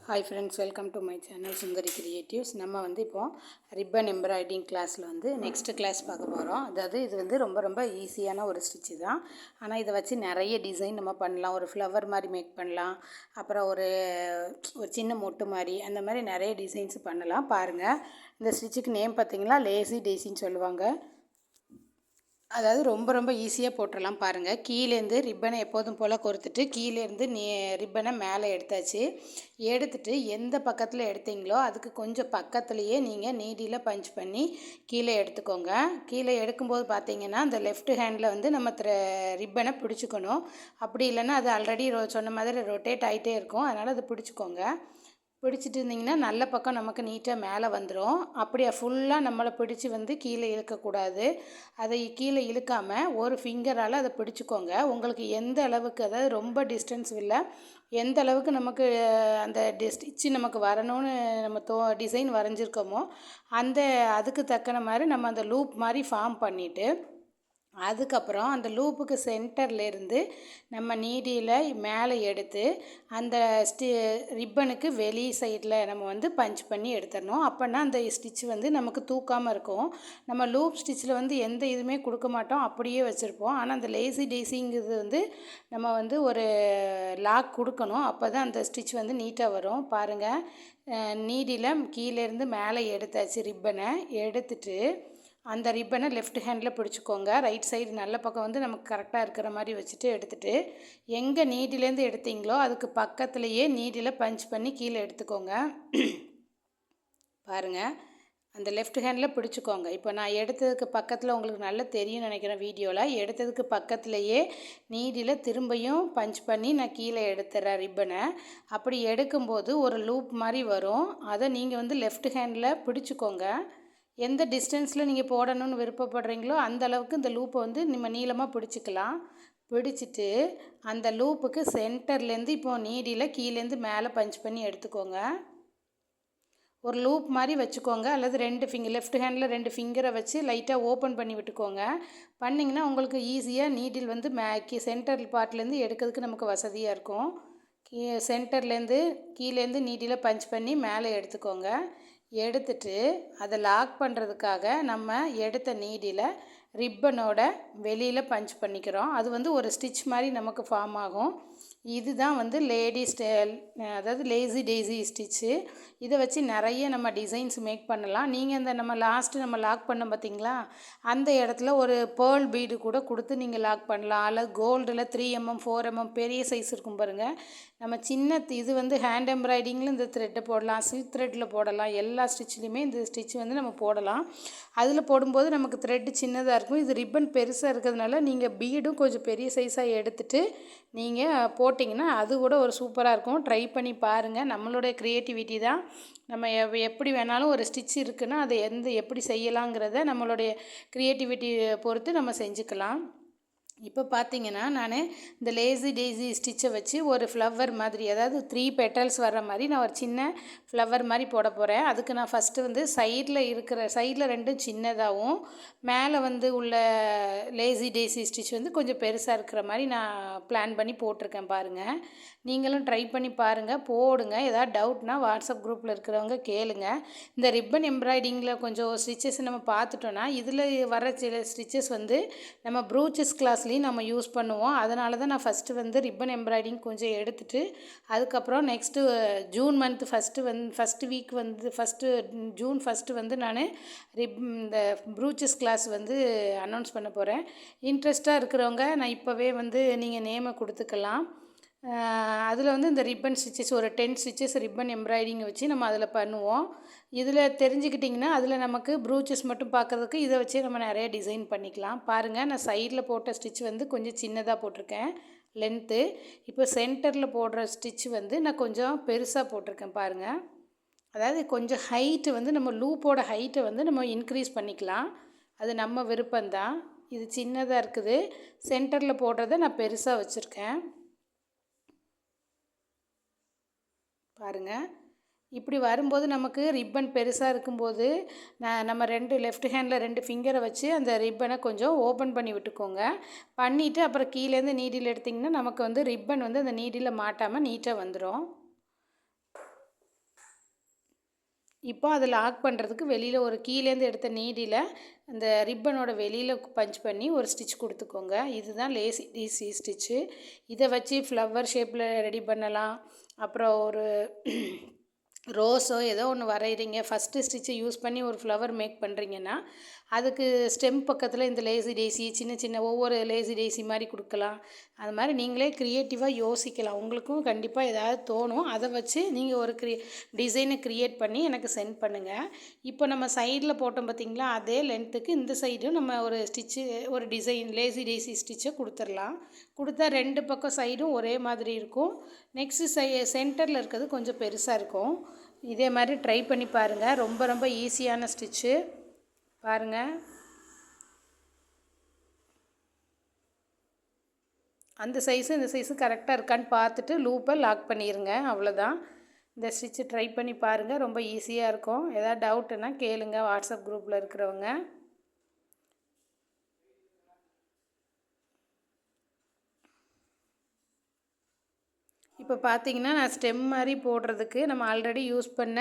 Hi friends, welcome to my channel Sundari creatives. நம்ம இப்போ ribbon embroidering கிளாஸில் next class பார்க்க போகிறோம். அதாவது இது ரொம்ப ஈஸியான ஒரு ஸ்டிச்சு தான். ஆனால் இதை வச்சு நிறைய டிசைன் நம்ம பண்ணலாம். ஒரு ஃப்ளவர் மாதிரி மேக் பண்ணலாம். அப்புறம் ஒரு சின்ன மொட்டு மாதிரி, அந்த மாதிரி நிறைய டிசைன்ஸ் பண்ணலாம். பாருங்கள், இந்த ஸ்டிச்சுக்கு நேம் பார்த்திங்கன்னா லேசி டேசின்னு சொல்லுவாங்க. அதாவது ரொம்ப ஈஸியாக போட்டுடலாம். பாருங்கள், கீழேருந்து ரிப்பனை எப்போதும் போல் கோர்த்துட்டு கீழேருந்து ரிப்பனை மேலே எடுத்தாச்சு. எடுத்துட்டு எந்த பக்கத்தில் எடுத்தீங்களோ அதுக்கு கொஞ்சம் பக்கத்துலேயே நீங்கள் நீடியில் பஞ்ச் பண்ணி கீழே எடுத்துக்கோங்க. கீழே எடுக்கும்போது பார்த்தீங்கன்னா அந்த லெஃப்ட் ஹேண்டில் நம்ம ரிப்பனை பிடிச்சிக்கணும். அப்படி இல்லைன்னா அது ஆல்ரெடி சொன்ன மாதிரி ரொட்டேட் ஆகிட்டே இருக்கும். அதனால் அதை பிடிச்சிக்கோங்க. பிடிச்சிட்டு இருந்திங்கன்னா நல்ல பக்கம் நமக்கு நீட்டாக மேலே வந்துடும். அப்படியே ஃபுல்லாக நம்மளை பிடிச்சி கீழே இழுக்கக்கூடாது. அதை கீழே இழுக்காமல் ஒரு ஃபிங்கரால் அதை பிடிச்சிக்கோங்க. உங்களுக்கு எந்த அளவுக்கு, அதாவது ரொம்ப டிஸ்டன்ஸ் இல்லை, எந்த அளவுக்கு நமக்கு அந்த ஸ்டிச்சு நமக்கு வரணும்னு நம்ம டிசைன் வரைஞ்சிருக்கோமோ அதுக்கு தக்கன மாதிரி நம்ம அந்த லூப் மாதிரி ஃபார்ம் பண்ணிவிட்டு, அதுக்கப்புறம் அந்த லூப்புக்கு சென்டர்லேருந்து நம்ம நீடியில் மேலே எடுத்து அந்த ரிப்பனுக்கு வெளி சைடில் நம்ம பஞ்ச் பண்ணி எடுத்துடணும். அப்போனா அந்த ஸ்டிச் நமக்கு தூக்காமல் இருக்கும். நம்ம லூப் ஸ்டிச்சில் எந்த இதுவுமே கொடுக்க மாட்டோம், அப்படியே வச்சுருப்போம். ஆனால் அந்த லேசி டேசிங்கிறது நம்ம ஒரு லாக் கொடுக்கணும். அப்போ தான் அந்த ஸ்டிச் நீட்டாக வரும். பாருங்கள், நீடியில் கீழேருந்து மேலே எடுத்தாச்சு. ரிப்பனை எடுத்துட்டு அந்த ரிப்பனை லெஃப்ட் ஹேண்டில் பிடிச்சிக்கோங்க. ரைட் சைடு நல்ல பக்கம் நமக்கு கரெக்டாக இருக்கிற மாதிரி வச்சுட்டு எடுத்துகிட்டு எங்கே நீடிலேருந்து எடுத்தீங்களோ அதுக்கு பக்கத்துலேயே நீடில் பஞ்ச் பண்ணி கீழே எடுத்துக்கோங்க. பாருங்கள், அந்த லெஃப்ட் ஹேண்டில் பிடிச்சிக்கோங்க. இப்போ நான் எடுத்ததுக்கு பக்கத்தில் உங்களுக்கு நல்லா தெரியும்னு நினைக்கிறேன். வீடியோவில் எடுத்ததுக்கு பக்கத்துலேயே நீடில் திரும்பியும் பஞ்ச் பண்ணி நான் கீழே எடுத்துறேன் ரிப்பனை. அப்படி எடுக்கும்போது ஒரு லூப் மாதிரி வரும். அதை நீங்கள் லெஃப்ட் ஹேண்டில் பிடிச்சிக்கோங்க. எந்த டிஸ்டன்ஸில் நீங்கள் போடணும்னு விருப்பப்படுறீங்களோ அந்த அளவுக்கு இந்த லூப்பை நம்ம நீளமாக பிடிச்சிக்கலாம். பிடிச்சிட்டு அந்த லூப்புக்கு சென்டர்லேருந்து இப்போது நீடியில் கீழேருந்து மேலே பஞ்ச் பண்ணி எடுத்துக்கோங்க. ஒரு லூப் மாதிரி வச்சுக்கோங்க. அல்லது லெஃப்ட் ஹேண்டில் 2 ஃபிங்கரை வச்சு லைட்டாக ஓப்பன் பண்ணி விட்டுக்கோங்க. பண்ணிங்கன்னா உங்களுக்கு ஈஸியாக நீடில் சென்டர் பார்ட்லேருந்து எடுக்கிறதுக்கு நமக்கு வசதியாக இருக்கும். சென்டர்லேருந்து கீழேருந்து நீடியில் பஞ்ச் பண்ணி மேலே எடுத்துக்கோங்க. எடுத்துட்டு அதை லாக் பண்ணுறதுக்காக நம்ம எடுத்த நீடியில் ரிப்பனோட வெளியில் பஞ்ச் பண்ணிக்கிறோம். அது ஒரு ஸ்டிச் மாதிரி நமக்கு ஃபார்ம் ஆகும். இதுதான் அதாவது லேசி டேசி ஸ்டிச்சு. இதை வச்சு நிறைய நம்ம டிசைன்ஸ் மேக் பண்ணலாம். நீங்கள் நம்ம லாக் பண்ணோம் பார்த்தீங்களா, அந்த இடத்துல ஒரு பேர்ல் பீடு கூட கொடுத்து நீங்கள் லாக் பண்ணலாம். அல்லது கோல்டில் 3mm 4mm பெரிய சைஸ் இருக்கும் பாருங்கள். நம்ம சின்ன இது ஹேண்ட் எம்ப்ராய்டிங்கில் இந்த த்ரெட்டை போடலாம், சில்க் த்ரெட்டில் போடலாம். எல்லா ஸ்டிச்லேயுமே இந்த ஸ்டிச் நம்ம போடலாம். அதில் போடும்போது நமக்கு த்ரெட்டு சின்னதாக இருக்கும். இது ரிப்பன் பெருசாக இருக்கிறதுனால நீங்கள் பீடும் கொஞ்சம் பெரிய சைஸாக எடுத்துகிட்டு நீங்கள் போட்டிங்கன்னா அது கூட ஒரு சூப்பராக இருக்கும். ட்ரை பண்ணி பாருங்கள். நம்மளுடைய க்ரியேட்டிவிட்டி தான். நம்ம எப்படி வேணாலும் ஒரு ஸ்டிச் இருக்குன்னா அதை எப்படி செய்யலாங்கிறத நம்மளுடைய க்ரியேட்டிவிட்டி பொறுத்து நம்ம செஞ்சுக்கலாம். இப்போ பார்த்தீங்கன்னா நான் இந்த லேசி டேசி ஸ்டிச்சை வச்சு ஒரு ஃப்ளவர் மாதிரி, அதாவது 3 பெட்டல்ஸ் வர்ற மாதிரி நான் ஒரு சின்ன ஃப்ளவர் மாதிரி போட போகிறேன். அதுக்கு நான் ஃபஸ்ட்டு சைடில் 2 சின்னதாகவும் மேலே உள்ள லேசி டேசி ஸ்டிச் கொஞ்சம் பெருசாக இருக்கிற மாதிரி நான் பிளான் பண்ணி போட்டிருக்கேன். பாருங்கள், நீங்களும் ட்ரை பண்ணி பாருங்கள், போடுங்க. ஏதாவது டவுட்னா வாட்ஸ்அப் குரூப்பில் இருக்கிறவங்க கேளுங்க. இந்த ரிப்பன் எம்ப்ராய்டிங்கில் கொஞ்சம் ஸ்டிச்சஸ் நம்ம பார்த்துட்டோன்னா இதில் வர சில ஸ்டிச்சஸ் நம்ம ப்ரூச்சஸ் கிளாஸ்லேயும் நம்ம யூஸ் பண்ணுவோம். அதனால தான் நான் ஃபஸ்ட்டு ரிப்பன் எம்ப்ராய்டிங் கொஞ்சம் எடுத்துகிட்டு அதுக்கப்புறம் next June month first week June first நான் இந்த ப்ரூச்சஸ் கிளாஸ் அனௌன்ஸ் பண்ண போகிறேன். இன்ட்ரெஸ்ட்டாக இருக்கிறவங்க நான் இப்போவே நீங்கள் நேமை கொடுத்துக்கலாம். அதில் இந்த ரிப்பன் ஸ்டிச்சஸ் ஒரு 10 ஸ்டிச்சஸ் ரிப்பன் எம்ப்ராய்டிங்கை வச்சு நம்ம அதில் பண்ணுவோம். இதில் தெரிஞ்சுக்கிட்டிங்கன்னா அதில் நமக்கு ப்ரூச்சஸ் மட்டும் பார்க்குறதுக்கு இதை வச்சு நம்ம நிறைய டிசைன் பண்ணிக்கலாம். பாருங்கள், நான் சைடில் போட்ட ஸ்டிச் கொஞ்சம் சின்னதாக போட்டிருக்கேன் லென்த்து. இப்போ சென்டரில் போடுற ஸ்டிச் நான் கொஞ்சம் பெருசாக போட்டிருக்கேன். பாருங்கள், அதாவது கொஞ்சம் ஹைட்டு நம்ம லூப்போட ஹைட்டை நம்ம இன்க்ரீஸ் பண்ணிக்கலாம். அது நம்ம விருப்பம்தான். இது சின்னதாக இருக்குது, சென்டரில் போடுறத நான் பெருசாக வச்சுருக்கேன். பாருங்கள், இப்படி வரும்போது நமக்கு ரிப்பன் பெருசாக இருக்கும்போது நம்ம லெஃப்ட் ஹேண்டில் 2 ஃபிங்கரை வச்சு அந்த ரிப்பனை கொஞ்சம் ஓப்பன் பண்ணி விட்டுக்கோங்க. பண்ணிவிட்டு அப்புறம் கீழேருந்து நீடில் எடுத்திங்கன்னா நமக்கு ரிப்பன் அந்த நீடில் மாட்டாமல் நீட்டாக வந்துடும். இப்போ அதை லாக் பண்ணுறதுக்கு வெளியில் ஒரு கீழேருந்து எடுத்த நீடியில் அந்த ரிப்பனோட வெளியில் பஞ்ச் பண்ணி ஒரு ஸ்டிச் கொடுத்துக்கோங்க. இதுதான் லேசி டீசி ஸ்டிச்சு. இதை வச்சு ஃப்ளவர் ஷேப்பில் ரெடி பண்ணலாம். அப்புறம் ஒரு ரோஸோ ஏதோ ஒன்று வரைகிறீங்க, ஃபஸ்ட்டு ஸ்டிச்சை யூஸ் பண்ணி ஒரு ஃப்ளவர் மேக் பண்ணுறீங்கன்னா அதுக்கு ஸ்டெம் பக்கத்தில் இந்த லேசி டேசி சின்ன சின்ன ஒவ்வொரு லேசி டேசி மாதிரி கொடுக்கலாம். அது மாதிரி நீங்களே க்ரியேட்டிவாக யோசிக்கலாம். உங்களுக்கும் கண்டிப்பாக ஏதாவது தோணும். அதை வச்சு நீங்கள் ஒரு டிசைனை க்ரியேட் பண்ணி எனக்கு சென்ட் பண்ணுங்கள். இப்போ நம்ம சைடில் போட்டோம் பார்த்திங்களா, அதே லென்த்துக்கு இந்த சைடும் நம்ம ஒரு ஸ்டிச்சு ஒரு டிசைன் லேசி டேசி ஸ்டிச்சை கொடுத்துடலாம். கொடுத்தா 2 பக்கம் சைடும் ஒரே மாதிரி இருக்கும். நெக்ஸ்ட்டு சென்டரில் இருக்கிறது கொஞ்சம் பெருசாக இருக்கும். இதே மாதிரி ட்ரை பண்ணி பாருங்கள். ரொம்ப ரொம்ப ஈஸியான ஸ்டிச்சு பாருங்கள். அந்த சைஸு இந்த சைஸு கரெக்டாக இருக்கான்னு பார்த்துட்டு லூப்பை லாக் பண்ணிடுங்க. அவ்வளோதான். இந்த ஸ்டிச்சு ட்ரை பண்ணி பாருங்கள். ரொம்ப ஈஸியாக இருக்கும். ஏதாவது டவுட்டுன்னா கேளுங்க வாட்ஸ்அப் குரூப்பில் இருக்கிறவங்க. இப்போ பார்த்தீங்கன்னா நான் ஸ்டெம் மாதிரி போடுறதுக்கு நம்ம ஆல்ரெடி யூஸ் பண்ண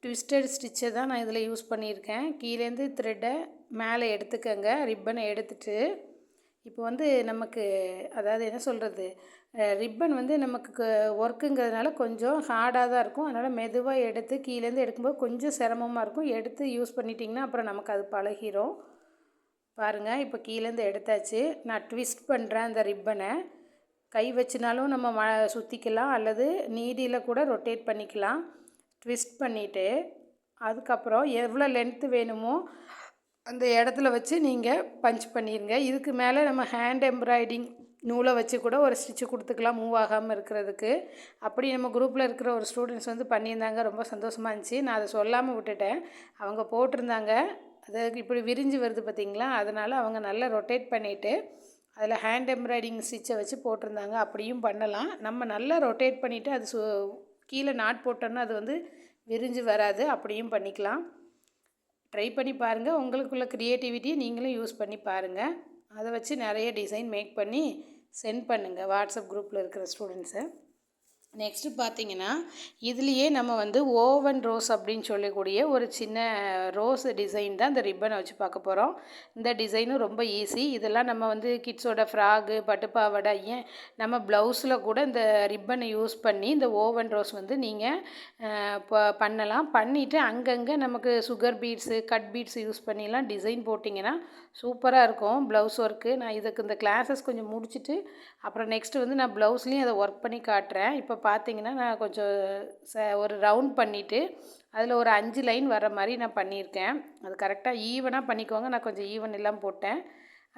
ட்விஸ்டட் ஸ்டிச்சை தான் நான் இதில் யூஸ் பண்ணியிருக்கேன். கீழேருந்து த்ரெட்டை மேலே எடுத்துக்கங்க, ரிப்பனை எடுத்துட்டு. இப்போ வந்து நமக்கு அதாவது என்ன சொல்கிறது, ரிப்பன் வந்து நமக்கு ஒர்க்குங்கிறதுனால கொஞ்சம் ஹார்டாக தான் இருக்கும். அதனால் மெதுவாக எடுத்து கீழேருந்து எடுக்கும்போது கொஞ்சம் சிரமமாக இருக்கும். எடுத்து யூஸ் பண்ணிட்டிங்கன்னா அப்புறம் நமக்கு அது பழகிரும். பாருங்கள், இப்போ கீழேருந்து எடுத்தாச்சு. நான் ட்விஸ்ட் பண்ணுறேன் அந்த ரிப்பனை. கை வச்சுனாலும் நம்ம சுற்றிக்கலாம், அல்லது நீடியில் கூட ரொட்டேட் பண்ணிக்கலாம். ட்விஸ்ட் பண்ணிவிட்டு அதுக்கப்புறம் எவ்வளோ லென்த்து வேணுமோ அந்த இடத்துல வச்சு நீங்கள் பஞ்ச் பண்ணிடுங்க. இதுக்கு மேலே நம்ம ஹேண்ட் எம்ப்ராய்டிங் நூலை வச்சு கூட ஒரு ஸ்டிச்சு கொடுத்துக்கலாம் மூவ் ஆகாமல் இருக்கிறதுக்கு. அப்படி நம்ம குரூப்பில் இருக்கிற ஒரு ஸ்டூடெண்ட்ஸ் வந்து பண்ணியிருந்தாங்க. ரொம்ப சந்தோஷமாக இருந்துச்சு. நான் அதை சொல்லாமல் விட்டுட்டேன். அவங்க போட்டிருந்தாங்க. அது இப்படி விரிஞ்சு வருது பார்த்திங்களா, அதனால் அவங்க நல்லா ரொட்டேட் பண்ணிவிட்டு அதில் ஹேண்ட் எம்ப்ராய்டிங் ஸ்டிச்சை வச்சு போட்டிருந்தாங்க. அப்படியும் பண்ணலாம். நம்ம நல்லா ரொட்டேட் பண்ணிவிட்டு அது கீழே நாட் போட்டோன்னா அது வந்து விரிஞ்சு வராது. அப்படியும் பண்ணிக்கலாம். ட்ரை பண்ணி பாருங்கள். உங்களுக்குள்ள க்ரியேட்டிவிட்டியை நீங்களும் யூஸ் பண்ணி பாருங்கள். அதை வச்சு நிறைய டிசைன் மேக் பண்ணி சென்ட் பண்ணுங்கள் வாட்ஸ்அப் குரூப்பில் இருக்கிற ஸ்டூடெண்ட்ஸை. நெக்ஸ்ட்டு பார்த்தீங்கன்னா, இதுலேயே நம்ம வந்து ஓவன் ரோஸ் அப்படின்னு சொல்லக்கூடிய ஒரு சின்ன ரோஸ் டிசைன் தான் இந்த ரிப்பனை வச்சு பார்க்க போகிறோம். இந்த டிசைனும் ரொம்ப ஈஸி. இதெல்லாம் நம்ம வந்து கிட்ஸோட ஃப்ராகு, பட்டுப்பாவாடை, ஏன் நம்ம ப்ளவுஸில் கூட இந்த ரிப்பனை யூஸ் பண்ணி இந்த ஓவன் ரோஸ் வந்து நீங்கள் பண்ணலாம். பண்ணிவிட்டு அங்கங்கே நமக்கு sugar beads, cut beads use பண்ணிலாம் டிசைன் போட்டிங்கன்னா சூப்பராக இருக்கும் ப்ளவுஸ் ஒர்க்கு. நான் இதுக்கு இந்த கிளாஸஸ் கொஞ்சம் முடிச்சுட்டு அப்புறம் நெக்ஸ்ட்டு வந்து நான் ப்ளவுஸ்லேயும் அதை ஒர்க் பண்ணி காட்டுறேன். இப்போ பார்த்தீங்கன்னா நான் கொஞ்சம் ஒரு ரவுண்ட் பண்ணிவிட்டு அதில் ஒரு 5 லைன் வர மாதிரி நான் பண்ணியிருக்கேன். அது கரெக்டாக ஈவனாக பண்ணிக்கோங்க. நான் கொஞ்சம் ஈவன் எல்லாம் போட்டேன்.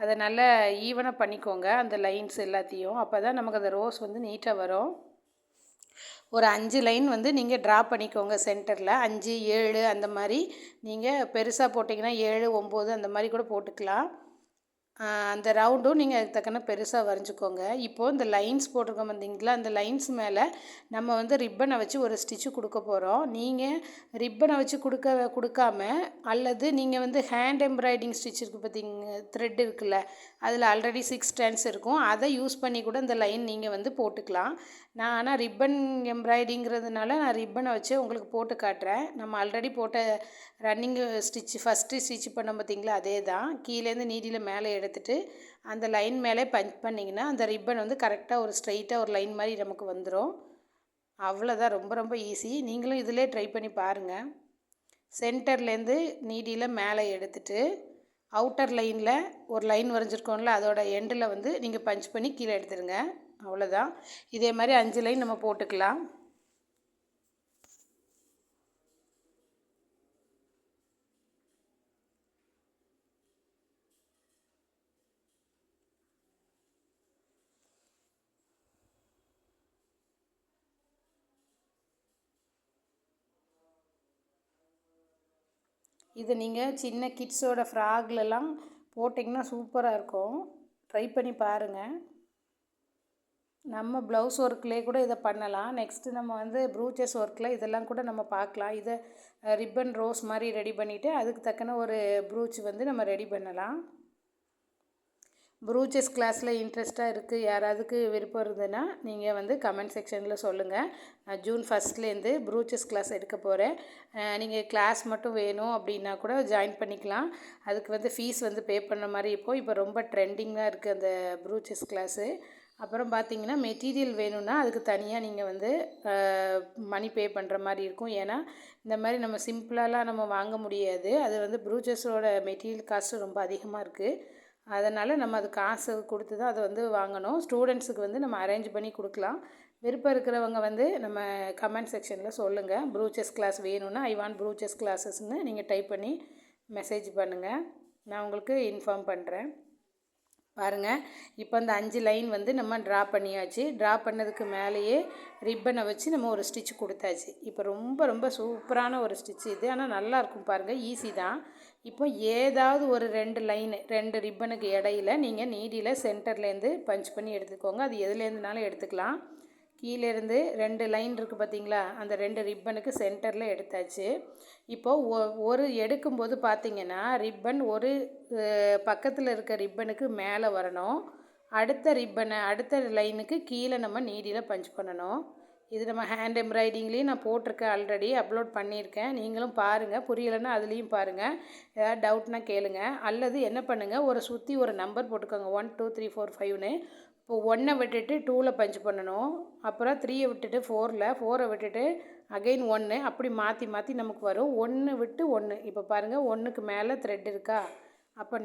அதை நல்லா ஈவனாக பண்ணிக்கோங்க அந்த லைன்ஸ் எல்லாத்தையும். அப்போ தான் நமக்கு அந்த ரோஸ் வந்து நீட்டாக வரும். ஒரு 5 லைன் வந்து நீங்கள் ட்ரா பண்ணிக்கோங்க சென்டரில். 5, 7 அந்த மாதிரி. நீங்கள் பெருசாக போட்டிங்கன்னா 7, 9 அந்த மாதிரி கூட போட்டுக்கலாம். அந்த ரவுண்டும் நீங்கள் அதுக்கு தக்கன பெருசாக வரைஞ்சிக்கோங்க. இப்போது இந்த லைன்ஸ் போட்டிருக்கோம் பார்த்தீங்களா, அந்த லைன்ஸ் மேலே நம்ம வந்து ரிப்பனை வச்சு ஒரு ஸ்டிச்சு கொடுக்க போகிறோம். நீங்கள் ரிப்பனை வச்சு கொடுக்காம அல்லது நீங்கள் வந்து ஹேண்ட் எம்ப்ராய்டிங் ஸ்டிச் இருக்குது பார்த்தீங்க, த்ரெட் இருக்குல்ல, அதில் ஆல்ரெடி 6 ஸ்டாண்ட்ஸ் இருக்கும். அதை யூஸ் பண்ணி கூட இந்த லைன் நீங்கள் வந்து போட்டுக்கலாம். நான் ஆனால் ரிப்பன் எம்ப்ராய்டிங்கிறதுனால நான் ரிப்பனை வச்சு உங்களுக்கு போட்டு காட்டுறேன். நம்ம ஆல்ரெடி போட்ட ரன்னிங்கு ஸ்டிச்சு ஃபஸ்ட்டு ஸ்டிச் பண்ணோம் பார்த்தீங்களா, அதே தான். கீழேருந்து நீடியில் மேலே எடுத்துகிட்டு அந்த லைன் மேலே பஞ்ச் பண்ணிங்கன்னா அந்த ரிப்பன் வந்து கரெக்டாக ஒரு ஸ்ட்ரைட்டாக ஒரு லைன் மாதிரி நமக்கு வந்துடும். அவ்வளோதான். ரொம்ப ரொம்ப ஈஸி. நீங்களும் இதிலே ட்ரை பண்ணி பாருங்கள். சென்டர்லேருந்து நீடியில் மேலே எடுத்துகிட்டு அவுட்டர் லைனில் ஒரு லைன் வரைஞ்சிருக்கோம்ல, அதோட எண்டில் வந்து நீங்கள் பஞ்ச் பண்ணி கீழே எடுத்துருங்க. அவ்வளோதான். இதே மாதிரி 5 லைன் நம்ம போட்டுக்கலாம். இது நீங்கள் சின்ன கிட்ஸோட ஃப்ராக்லலாம் போட்டிங்கன்னா சூப்பராக இருக்கும். ட்ரை பண்ணி பாருங்கள். நம்ம ப்ளவுஸ் ஒர்க்லேயே கூட இதை பண்ணலாம். நெக்ஸ்ட்டு நம்ம வந்து ப்ரூச்சஸ் ஒர்க்கில் இதெல்லாம் கூட நம்ம பார்க்கலாம். இதை ரிப்பன் ரோஸ் மாதிரி ரெடி பண்ணிவிட்டு அதுக்கு தக்கன ஒரு ப்ரூச் வந்து நம்ம ரெடி பண்ணலாம். ப்ரூச்சஸ் கிளாஸில் இன்ட்ரெஸ்ட்டாக இருக்குது, யாராவதுக்கு விருப்பம் இருந்ததுன்னா நீங்கள் வந்து கமெண்ட் செக்ஷனில் சொல்லுங்கள். நான் ஜூன் ஃபஸ்ட்லேருந்து ப்ரூச்சஸ் கிளாஸ் எடுக்க போகிறேன். நீங்கள் கிளாஸ் மட்டும் வேணும் அப்படின்னா கூட ஜாயின் பண்ணிக்கலாம். அதுக்கு வந்து ஃபீஸ் வந்து பே பண்ண மாதிரி இப்போ ரொம்ப ட்ரெண்டிங்காக இருக்குது அந்த ப்ரூச்சஸ் கிளாஸு. அப்புறம் பார்த்தீங்கன்னா மெட்டீரியல் வேணும்னா அதுக்கு தனியாக நீங்கள் வந்து மணி பே பண்ணுற மாதிரி இருக்கும். ஏன்னா இந்த மாதிரி நம்ம சிம்பிளாலாம் நம்ம வாங்க முடியாது. அது வந்து ப்ரூச்சஸோட மெட்டீரியல் காஸ்ட்டு ரொம்ப அதிகமாக இருக்குது. அதனால் நம்ம அது காசு கொடுத்து தான் அதை வந்து வாங்கணும். ஸ்டூடெண்ட்ஸுக்கு வந்து நம்ம அரேஞ்ச் பண்ணி கொடுக்கலாம். விருப்பம் இருக்கிறவங்க வந்து நம்ம கமெண்ட் செக்ஷனில் சொல்லுங்கள். ப்ரூச்சஸ் கிளாஸ் வேணும்னா ஐ வாண்ட் ப்ரூச்சஸ் கிளாஸஸ்ன்னு நீங்கள் டைப் பண்ணி மெசேஜ் பண்ணுங்கள். நான் உங்களுக்கு இன்ஃபார்ம் பண்ணுறேன். பாருங்கள், இப்போ அந்த 5 லைன் வந்து நம்ம ட்ரா பண்ணியாச்சு. ட்ரா பண்ணதுக்கு மேலேயே ரிப்பனை வச்சு நம்ம ஒரு ஸ்டிச் கொடுத்தாச்சு. இப்போ ரொம்ப ரொம்ப சூப்பரான ஒரு ஸ்டிச் இது. ஆனால் நல்லாயிருக்கும் பாருங்கள், ஈஸி தான். இப்போ ஏதாவது ஒரு 2 லைனு 2 ரிப்பனுக்கு இடையில நீங்கள் நீடியில் சென்டர்லேருந்து பஞ்ச் பண்ணி எடுத்துக்கோங்க. அது எதுலேருந்துனாலும் எடுத்துக்கலாம். கீழேருந்து 2 லைன் இருக்குது பார்த்தீங்களா, அந்த 2 ரிப்பனுக்கு சென்டரில் எடுத்தாச்சு. இப்போது ஒரு எடுக்கும்போது பார்த்திங்கன்னா ரிப்பன் ஒரு பக்கத்தில் இருக்க ரிப்பனுக்கு மேலே வரணும். அடுத்த லைனுக்கு கீழே நம்ம நீடியில் பஞ்ச் பண்ணணும். இது நம்ம ஹேண்ட் எம்ப்ராய்டிங்லேயும் நான் போட்டிருக்கேன், ஆல்ரெடி அப்லோட் பண்ணியிருக்கேன். நீங்களும் பாருங்கள், புரியலைன்னா அதுலேயும் பாருங்கள். ஏதாவது டவுட்னா கேளுங்க. அல்லது என்ன பண்ணுங்கள், ஒரு சுற்றி ஒரு நம்பர் போட்டுக்கோங்க, 1 2 3 4 5ன்னு. இப்போ 1 விட்டுட்டு 2ல் பஞ்ச் பண்ணணும். அப்புறம் 3 விட்டுட்டு 4ல் விட்டுட்டு அகைன் 1, அப்படி மாற்றி மாற்றி நமக்கு வரும். 1 விட்டு 1. இப்போ பாருங்கள், 1க்கு மேலே த்ரெட் இருக்கா, அப்போ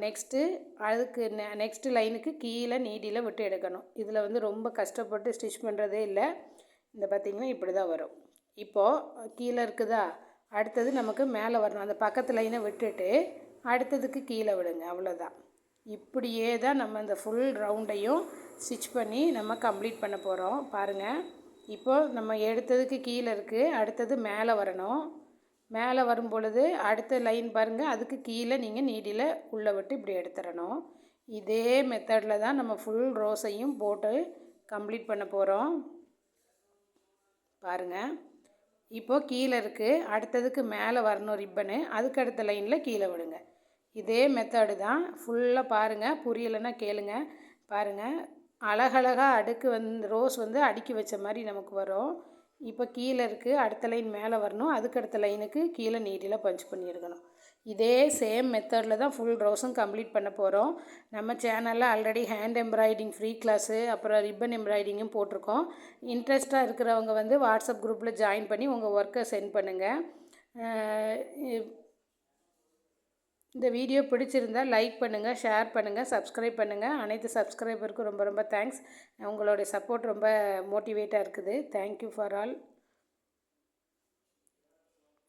அதுக்கு நெக்ஸ்ட்டு லைனுக்கு கீழே நீடியில் விட்டு எடுக்கணும். இதில் வந்து ரொம்ப கஷ்டப்பட்டு ஸ்டிச் பண்ணுறதே இல்லை. இந்த பார்த்திங்கன்னா இப்படி தான் வரும். இப்போது கீழே இருக்குதா, அடுத்தது நமக்கு மேலே வரணும். அந்த பக்கத்து லைனை விட்டுட்டு அடுத்ததுக்கு கீழே விடுங்க, அவ்வளோதான். இப்படியே தான் நம்ம இந்த ஃபுல் ரவுண்டையும் ஸ்டிச் பண்ணி நம்ம கம்ப்ளீட் பண்ண போகிறோம். பாருங்கள், இப்போது நம்ம எடுத்ததுக்கு கீழே இருக்குது, அடுத்தது மேலே வரணும். மேலே வரும் பொழுது அடுத்த லைன் பாருங்கள், அதுக்கு கீழே நீங்கள் நீடியில் உள்ளே விட்டு இப்படி எடுத்துடணும். இதே மெத்தடில் தான் நம்ம ஃபுல் ரோஸையும் போட்டு கம்ப்ளீட் பண்ண போகிறோம். பாருங்கள், இப்போது கீழே இருக்குது, அடுத்ததுக்கு மேலே வரணும் ரிப்பனு, அதுக்கு அடுத்த லைனில் கீழே விடுங்க. இதே மெத்தடு தான் ஃபுல்லாக. பாருங்கள், புரியலைன்னா கேளுங்க. பாருங்கள், அழகழகாக அடுக்கு ரோஸ் வந்து அடுக்கி வச்ச மாதிரி நமக்கு வரும். இப்போ கீழே இருக்குது, அடுத்த லைன் மேலே வரணும், அதுக்கடுத்த லைனுக்கு கீழே நீடியில் பஞ்ச் பண்ணி எடுக்கணும். இதே சேம் மெத்தடில் தான் ஃபுல் ரோஸும் கம்ப்ளீட் பண்ண போகிறோம். நம்ம சேனலில் already hand embroidery free class, அப்புறம் ரிப்பன் எம்ப்ராய்டிங்கும் போட்டிருக்கோம். இன்ட்ரெஸ்ட்டாக இருக்கிறவங்க வந்து வாட்ஸ்அப் குரூப்பில் ஜாயின் பண்ணி உங்கள் ஒர்க்கை சென்ட் பண்ணுங்கள். இந்த வீடியோ பிடிச்சிருந்தால் லைக் பண்ணுங்கள், ஷேர் பண்ணுங்கள், சப்ஸ்கிரைப் பண்ணுங்கள். அனைத்து சப்ஸ்கிரைபருக்கும் ரொம்ப ரொம்ப தேங்க்ஸ். உங்களுடைய சப்போர்ட் ரொம்ப மோட்டிவேட்டாக இருக்குது. Thank you for all.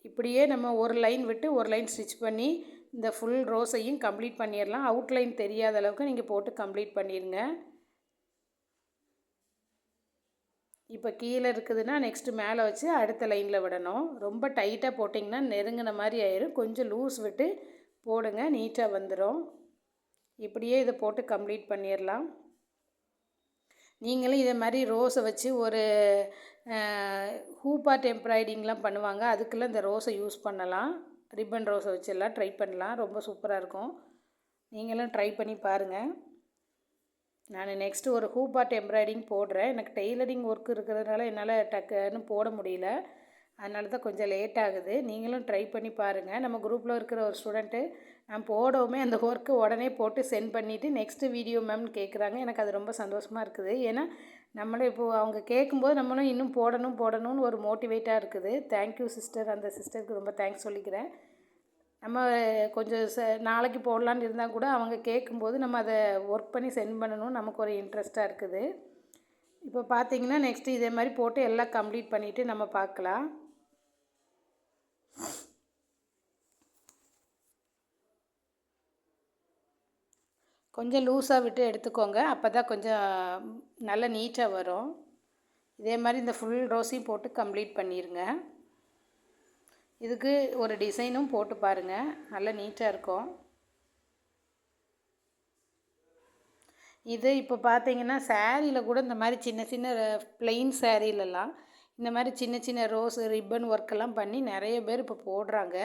இப்படியே நம்ம ஒரு லைன் விட்டு ஒரு லைன் ஸ்டிச் பண்ணி இந்த ஃபுல் ரோஸையும் கம்ப்ளீட் பண்ணிடலாம். அவுட்லைன் தெரியாத அளவுக்கு நீங்கள் போட்டு கம்ப்ளீட் பண்ணிடுங்க. இப்போ கீழே இருக்குதுன்னா நெக்ஸ்ட்டு மேலே வச்சு அடுத்த லைனில் விடணும். ரொம்ப டைட்டாக போட்டிங்கன்னா நெருங்கின மாதிரி ஆயிடும். கொஞ்சம் லூஸ் விட்டு போடுங்க, நீட்டாக வந்துடும். இப்படியே இதை போட்டு கம்ப்ளீட் பண்ணிடலாம். நீங்களும் இதே மாதிரி ரோஸை வச்சு ஒரு ஹூப்பாட் எம்ப்ராய்டிங்லாம் பண்ணுவாங்க, அதுக்கெல்லாம் இந்த ரோஸை யூஸ் பண்ணலாம். ரிப்பன் ரோஸை வச்செல்லாம் ட்ரை பண்ணலாம், ரொம்ப சூப்பராக இருக்கும். நீங்களும் ட்ரை பண்ணி பாருங்கள். நான் நெக்ஸ்ட்டு ஒரு ஹூப்பாட் எம்ப்ராய்டிங் போடுறேன். எனக்கு டெய்லரிங் ஒர்க் இருக்கிறதுனால என்னால் டக்குன்னு போட முடியல, அதனால தான் கொஞ்சம் லேட் ஆகுது. நீங்களும் ட்ரை பண்ணி பாருங்கள். நம்ம குரூப்பில் இருக்கிற ஒரு ஸ்டூடெண்ட்டு நான் போடவுமே அந்த ஒர்க்கு உடனே போட்டு சென்ட் பண்ணிவிட்டு நெக்ஸ்ட்டு வீடியோ மேம்னு கேட்குறாங்க. எனக்கு அது ரொம்ப சந்தோஷமாக இருக்குது. ஏன்னா நம்மளும் இப்போது அவங்க கேட்கும்போது நம்மளும் இன்னும் போடணும்னு ஒரு மோட்டிவேட்டாக இருக்குது. தேங்க்யூ சிஸ்டர், அந்த சிஸ்டருக்கு ரொம்ப தேங்க்ஸ் சொல்லிக்கிறேன். நம்ம கொஞ்சம் நாளைக்கு போடலான்னு இருந்தால் கூட அவங்க கேட்கும்போது நம்ம அதை ஒர்க் பண்ணி சென்ட் பண்ணணும்னு நமக்கு ஒரு இன்ட்ரெஸ்ட்டாக இருக்குது. இப்போ பார்த்திங்கன்னா நெக்ஸ்ட்டு இதே மாதிரி போட்டு எல்லாம் கம்ப்ளீட் பண்ணிவிட்டு நம்ம பார்க்கலாம். கொஞ்சம் லூஸாக விட்டு எடுத்துக்கோங்க, அப்போ தான் கொஞ்சம் நல்லா நீட்டாக வரும். இதே மாதிரி இந்த ஃபுல் ரோஸையும் போட்டு கம்ப்ளீட் பண்ணிடுங்க. இதுக்கு ஒரு டிசைனும் போட்டு பாருங்கள், நல்லா நீட்டாக இருக்கும். இது இப்போ பார்த்தீங்கன்னா சாரியில் கூட இந்த மாதிரி சின்ன சின்ன ப்ளெயின் சாரீலெல்லாம் இந்த மாதிரி சின்ன சின்ன ரோஸ் ரிப்பன் ஒர்க்கெல்லாம் பண்ணி நிறைய பேர் இப்போ போடுறாங்க.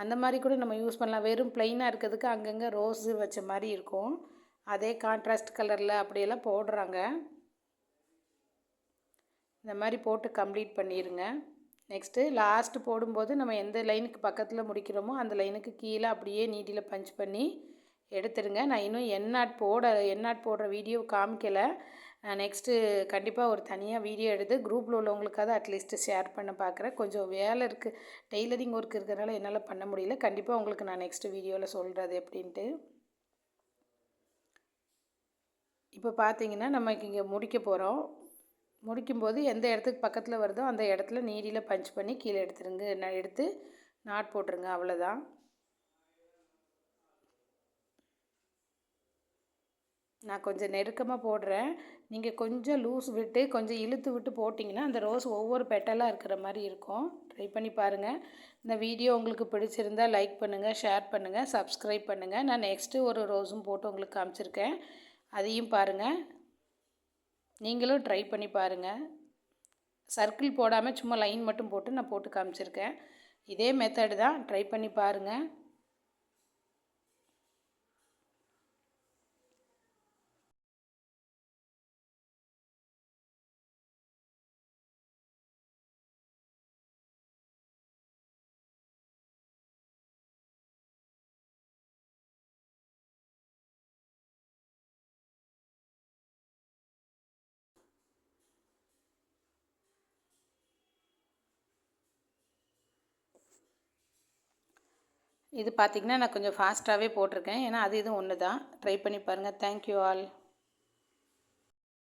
அந்த மாதிரி கூட நம்ம யூஸ் பண்ணலாம். வெறும் ப்ளெயினாக இருக்கிறதுக்கு அங்கங்கே ரோஸு வச்ச மாதிரி இருக்கும். அதே கான்ட்ராஸ்ட் கலரில் அப்படியெல்லாம் போடுறாங்க. இந்த மாதிரி போட்டு கம்ப்ளீட் பண்ணிடுங்க. நெக்ஸ்ட்டு லாஸ்ட்டு போடும்போது நம்ம எந்த லைனுக்கு பக்கத்தில் முடிக்கிறோமோ அந்த லைனுக்கு கீழே அப்படியே நீடியில் பஞ்ச் பண்ணி எடுத்துடுங்க. நான் இன்னும் எண்ணாட் போடுற வீடியோ காமிக்கலை. நெக்ஸ்ட்டு கண்டிப்பாக ஒரு தனியாக வீடியோ எடுத்து குரூப்பில் உள்ளவங்களுக்காவது அட்லீஸ்ட்டு ஷேர் பண்ண பார்க்குறேன். கொஞ்சம் வேலை இருக்குது, டெய்லரிங் ஒர்க் இருக்கிறதுனால என்னால் பண்ண முடியல. கண்டிப்பாக உங்களுக்கு நான் நெக்ஸ்ட்டு வீடியோவில் சொல்கிறது எப்படின்ட்டு. இப்போ பார்த்தீங்கன்னா நமக்கு இங்கே முடிக்க போகிறோம். முடிக்கும்போது எந்த இடத்துக்கு பக்கத்தில் வருதோ அந்த இடத்துல நீடியில் பஞ்ச் பண்ணி கீழே எடுத்துருங்க. நான் எடுத்து நாட் போட்டுருங்க, அவ்வளோதான். நான் கொஞ்சம் நெருக்கமாக போடுறேன். நீங்கள் கொஞ்சம் லூஸ் விட்டு கொஞ்சம் இழுத்து விட்டு போட்டிங்கன்னா அந்த ரோஸ் ஒவ்வொரு பெட்டலாக இருக்கிற மாதிரி இருக்கும். ட்ரை பண்ணி பாருங்கள். இந்த வீடியோ உங்களுக்கு பிடிச்சிருந்தால் லைக் பண்ணுங்கள், ஷேர் பண்ணுங்கள், சப்ஸ்கிரைப் பண்ணுங்கள். நான் நெக்ஸ்ட்டு ஒரு ரோஸும் போட்டு உங்களுக்கு காமிச்சிருக்கேன், அதையும் பாருங்கள். நீங்களும் ட்ரை பண்ணி பாருங்கள். சர்க்கிள் போடாமல் சும்மா லைன் மட்டும் போட்டு நான் போட்டு காமிச்சிருக்கேன். இதே மெத்தடு தான், ட்ரை பண்ணி பாருங்கள். இது பார்த்திங்கன்னா நான் கொஞ்சம் ஃபாஸ்ட்டாகவே போட்டிருக்கேன், ஏன்னா அது இதுவும் ஒன்று தான். ட்ரை பண்ணி பாருங்கள். Thank you all.